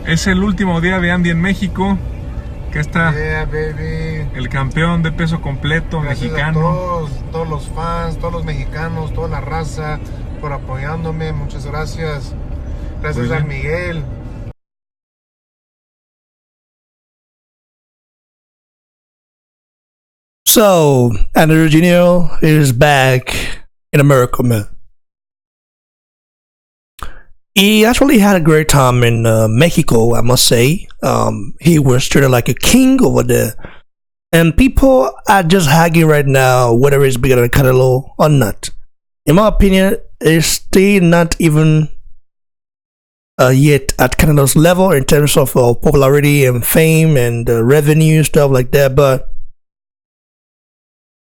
Es el último día de Andy en México. Acá está el campeón de peso completo. Gracias mexicano. A todos los fans, todos los mexicanos, toda la raza por apoyándome. Muchas gracias. Gracias a Miguel. So, Andy Jr. is back in America, man. He actually had a great time in Mexico, I must say. He was treated like a king over there. And people are just hagging right now whether he's bigger than Canelo or not. In my opinion, it's still not even yet at Canelo's level in terms of popularity and fame and revenue, stuff like that. But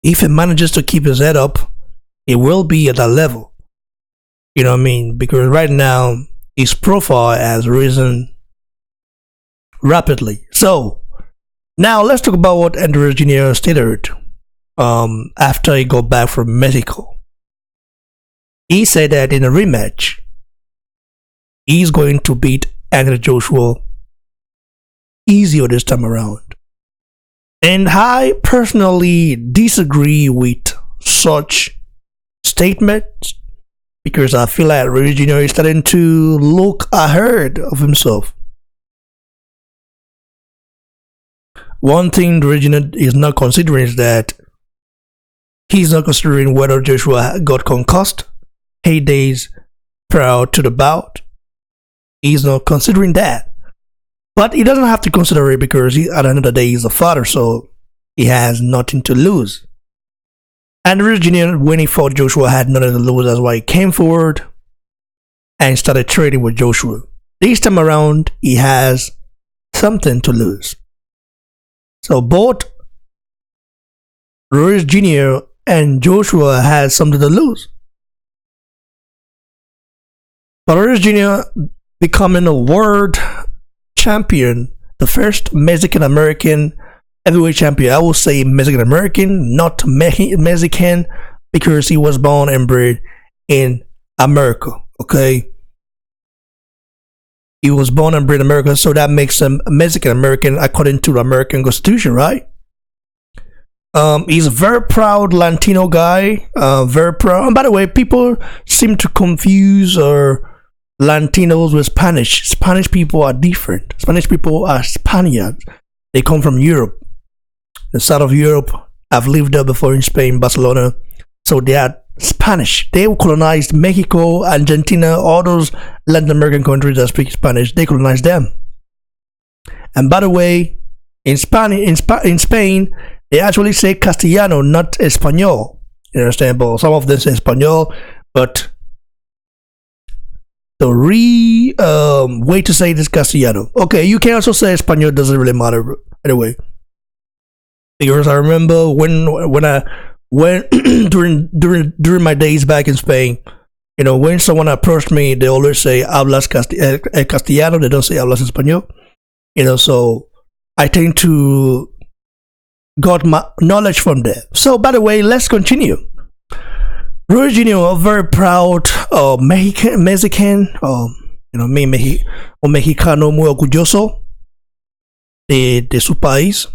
if he manages to keep his head up, it will be at that level. You know what I mean? Because right now, his profile has risen rapidly. So, now let's talk about what Andy Jr. stated after he got back from Mexico. He said that in a rematch, he's going to beat Anthony Joshua easier this time around. And I personally disagree with such statements, because I feel like Ruiz Jr. is starting to look ahead of himself. One thing Ruiz Jr. is not considering is that he's not considering whether Joshua got concussed 8 days prior to the bout. He's not considering that. But he doesn't have to consider it because at the end of the day, he's a father, so he has nothing to lose. And Ruiz Jr., when he fought Joshua, had nothing to lose. That's why he came forward and started trading with Joshua. This time around, he has something to lose. So both Ruiz Jr. and Joshua has something to lose. But Ruiz Jr. becoming a world champion, the first Mexican-American heavyweight champion. I will say Mexican-American, not Mexican, because he was born and bred in America, okay? He was born and bred in America, so that makes him Mexican-American according to the American Constitution, right? He's a very proud Latino guy, very proud. And by the way, people seem to confuse Latinos with Spanish. Spanish people are different. Spanish people are Spaniards. They come from Europe. The south of Europe. I've lived there before in Spain, Barcelona. So they are Spanish. They colonized Mexico, Argentina, all those Latin American countries that speak Spanish. They colonized them. And by the way, in Spain, they actually say Castellano, not Espanol. You understand? But some of them say Espanol, but the way to say it is Castellano. Okay, you can also say Espanol. Doesn't really matter anyway. Because I remember when during my days back in Spain, you know, when someone approached me, they always say hablas Castellano. They don't say hablas Español. You know, so I tend to got my knowledge from there. So, by the way, let's continue. Ruiz Jr., very proud Mexican, you know, un mexicano muy orgulloso de su país.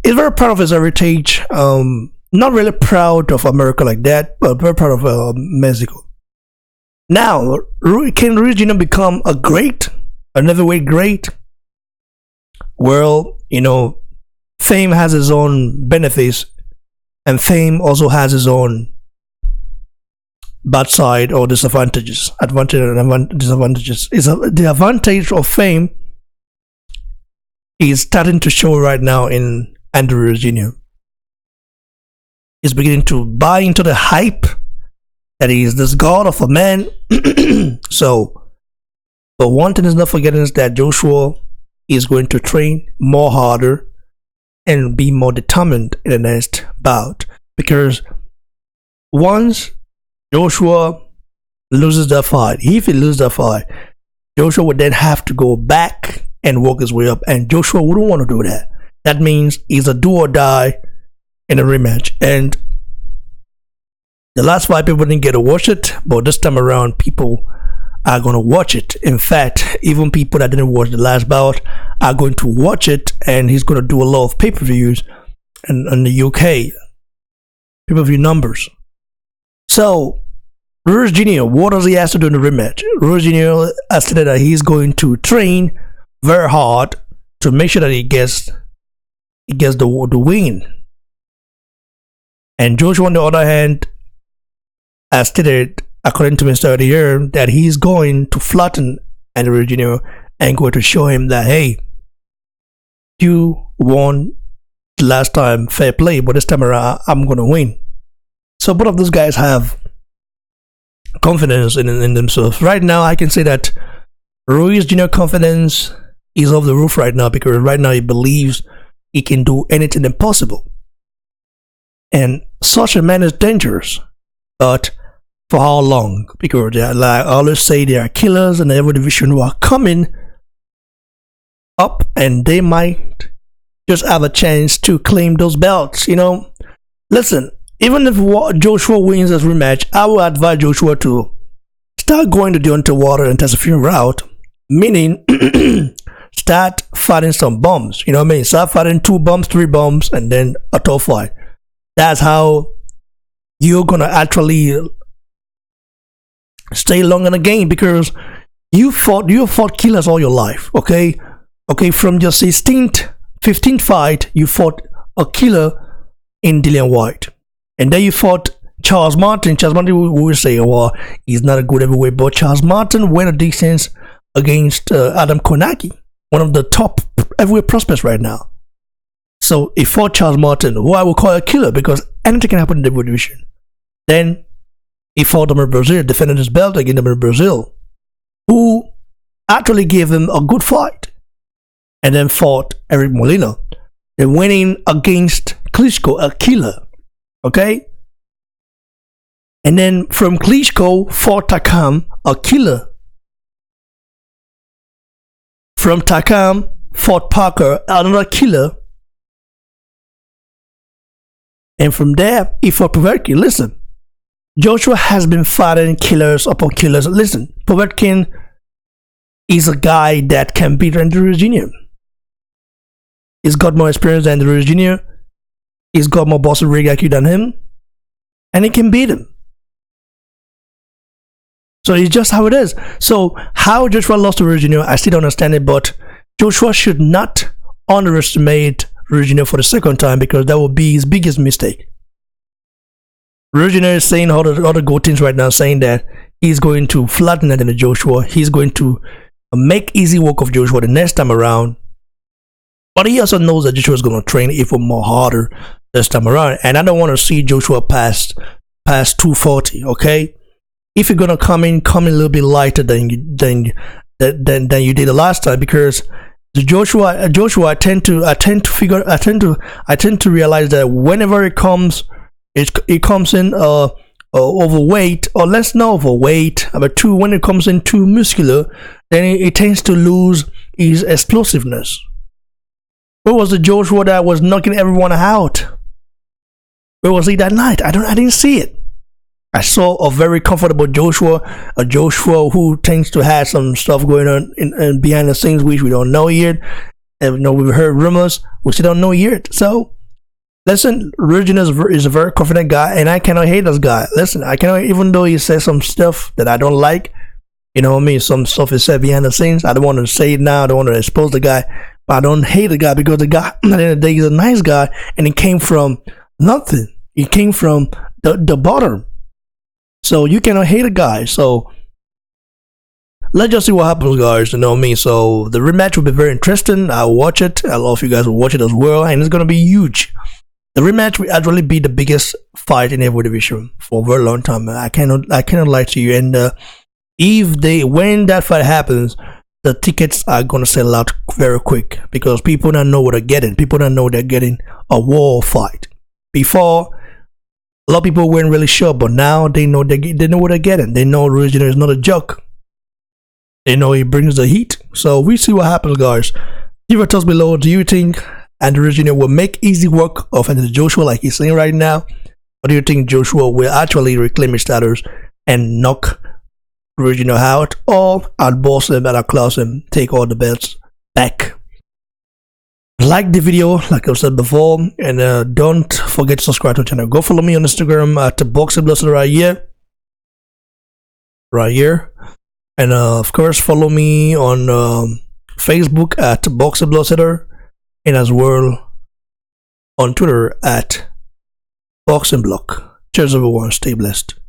He's very proud of his heritage. Not really proud of America like that, but very proud of Mexico. Now, can Ruiz Jr. become a heavyweight great? Well, you know, fame has its own benefits, and fame also has its own bad side or disadvantages. Disadvantages. The advantage of fame is starting to show right now in Andy Ruiz Jr. He's beginning to buy into the hype that he is this god of a man. So, but one thing is not forgetting is that Joshua is going to train more harder and be more determined in the next bout, because once Joshua loses that fight, if he loses that fight, Joshua would then have to go back and work his way up, and Joshua wouldn't want to do that. That means he's a do or die in a rematch. And the last fight, people didn't get to watch it, but this time around, people are gonna watch it. In fact, even people that didn't watch the last bout are going to watch it, and he's gonna do a lot of pay-per-views in the UK. Pay-per-view numbers. So Ruiz Jr., what does he have to do in the rematch? Ruiz Jr. has stated that he's going to train very hard to make sure that he gets the win. And Joshua, on the other hand, has stated, according to Mr. earlier, that he's going to flatten Ruiz Jr. and going to show him that, hey, you won the last time, fair play, but this time around, I'm going to win. So both of those guys have confidence in themselves. Right now, I can say that Ruiz Jr. confidence is off the roof right now, because right now he believes he can do anything impossible. And such a man is dangerous. But for how long? Because they are, like I always say, there are killers in every division who are coming up, and they might just have a chance to claim those belts. Listen, even if Joshua wins this rematch, I will advise Joshua to start going to the underwater and test a few route, meaning start fighting some bombs. You know what I mean? Start fighting 2 bombs, 3 bombs, and then a tough fight. That's how you're gonna actually stay long in the game, because you fought killers all your life. Okay, from your 16th, 15th fight, you fought a killer in Dillian White. And then you fought Charles Martin. Charles Martin, we will say, well, he's not a good heavyweight, but Charles Martin went a distance against Adam Konaki, one of the top heavyweight prospects right now. So he fought Charles Martin, who I will call a killer, because anything can happen in the heavyweight division. Then he fought Dominic Brazil, defended his belt against Dominic Brazil, who actually gave him a good fight. And then fought Eric Molina, then winning against Klitschko, a killer. Okay? And then from Klitschko, fought Takam, a killer. From Takam, fought Parker, another killer. And from there, he fought Povetkin. Listen, Joshua has been fighting killers upon killers. Listen, Povetkin is a guy that can beat Ruiz Jr. He's got more experience than Ruiz Jr. He's got more boxing ring IQ than him, and he can beat him. So it's just how it is. So how Joshua lost to Ruiz Jr., I still don't understand it, but Joshua should not underestimate Ruiz Jr. for the second time, because that would be his biggest mistake. Ruiz Jr. is saying all the good things right now, saying that he's going to flatten it in Joshua. He's going to make easy work of Joshua the next time around. But he also knows that Joshua is going to train even more harder this time around. And I don't want to see Joshua past 240, okay? If you're going to come in a little bit lighter than you did the last time, because the Joshua, I tend to realize that whenever it comes in overweight, or less not overweight, but when it comes in too muscular, then it tends to lose its explosiveness. Where was the Joshua that was knocking everyone out? Where was he that night? I didn't see it. I saw a very comfortable Joshua, a Joshua who tends to have some stuff going on in behind the scenes which we don't know yet. And we've heard rumors, we still don't know yet. So listen, Ruiz is a very confident guy, and I cannot hate this guy. Listen, I cannot, even though he says some stuff that I don't like, you know what I mean, some stuff is said behind the scenes. I don't want to say it now, I don't want to expose the guy, but I don't hate the guy, because the guy, at the end of the day, he's a nice guy, and he came from nothing. He came from the bottom. So you cannot hate a guy. So let's just see what happens, guys. You know what I mean? So the rematch will be very interesting. I'll watch it. I love you guys will watch it as well, and it's gonna be huge. The rematch will actually be the biggest fight in every division for a very long time. I cannot lie to you. And when that fight happens, the tickets are gonna sell out very quick, because people don't know what they're getting. People don't know they're getting a war fight. Before, a lot of people weren't really sure, but now they know what they're getting. They know Ruiz Jr. is not a joke. They know he brings the heat. So we see what happens, guys. Leave a thoughts below. Do you think Ruiz Jr. will make easy work of Anthony Joshua like he's saying right now? Or do you think Joshua will actually reclaim his status and knock Ruiz out, or I'll boss him and I'll close him, take all the belts back. Like the video, like I said before, and don't forget to subscribe to the channel. Go follow me on Instagram at BoxingBloodsetter right here, and of course follow me on Facebook at BoxingBloodsetter, and as well on Twitter at BoxingBlock. Cheers everyone, stay blessed.